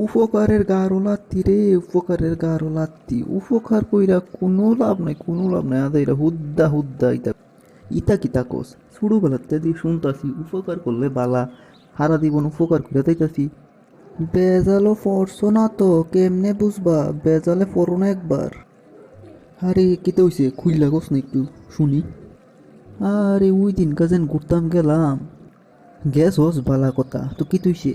উপকারের গাঢ় লাত্তি রে, উপকারের গাঢ় লাত্তি। উপকার কইরা কোনো লাভ নাই, কোনো লাভ নাই। আদা এটা হুদ্দা হুদ্দা ইতা ইতা কিতা কোস। ছোটবেলাতে দিয়ে শুনতাছি উপকার করলে বালা, সারা জীবন উপকার করে যাইতাছি। বেজালো পড়ছো না তো কেমনে বুঝবা, বেজালে পড়ো না একবার। আরে কিতা হইছে খুইল্লা কোস না একটু শুনি। আরে ওই দিন কাজেন ঘুরতাম গেলাম। গ্যাস হস বালা কথা তো কি তুইছে।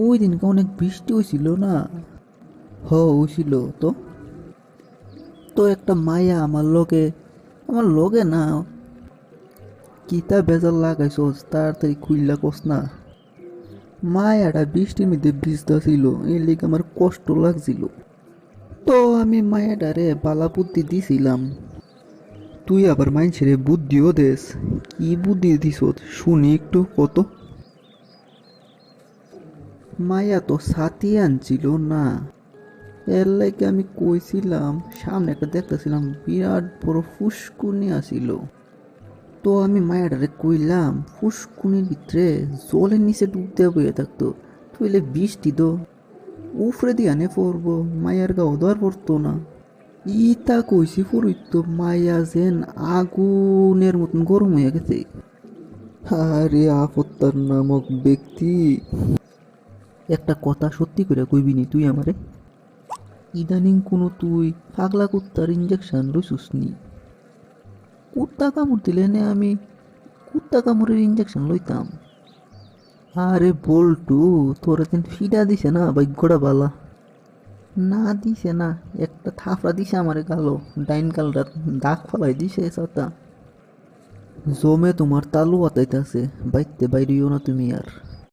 ওই দিনকে অনেক বৃষ্টি হয়েছিল না। হইছিল তো। তো একটা মায়া আমার লগে না, কিতা বেজাল লাগাইছস তাড়াতাড়ি খুইল্লা কস না। মায়াটা বৃষ্টির মধ্যে ভিজতেছিল, এর লিগে আমার কষ্ট লাগছিল। তো আমি মায়াটারে বালা বুদ্ধি দিছিলাম। তুই আবার মাইনছেরে বুদ্ধিও দেস। কি বুদ্ধি দিছ শুনি একটু কত। মায়া তো ছাতি আনছিল না, এর লাগে আমি কইছিলাম সামনে একটা দেখতেছিলাম বিরাট বড় ফুসকুনি আসিল। তো আমি মায়াটারে কইলাম ফুসকুনির ভিতরে জলের নিচে ডুব দেওয়া বইয়া থাকতো, তুইলে বৃষ্টি তো উফরে দিয়ে আনে পড়বো, মায়ার গাও ধর পড়তো না। ইতা কইছি তো মায়া যেন আগুনের মতন গরম হয়ে গেছে। আরে আপত্তার নামক ব্যক্তি, একটা কথা সত্যি করে কইবি নি তুই আমারে? ইদানিং কোনো তুই পাগলা কুত্তার ইঞ্জেকশন লইছুস নি? কুত্তা কামড় দিলে নে আমি কুত্তা কামড়ের ইঞ্জেকশন লইতাম। আরে বল্টু, তোর দিন ফিডা দিছে না ভাগ্যটা বালা। না দিছে না, একটা থাপড়া দিছে আমারে গালো, ডাইন কালটার দাগ ফালাই দিছে সাতা। জমে তোমার তালু আতাইতাছে, বাইতে বাইরিও না তুমি আর।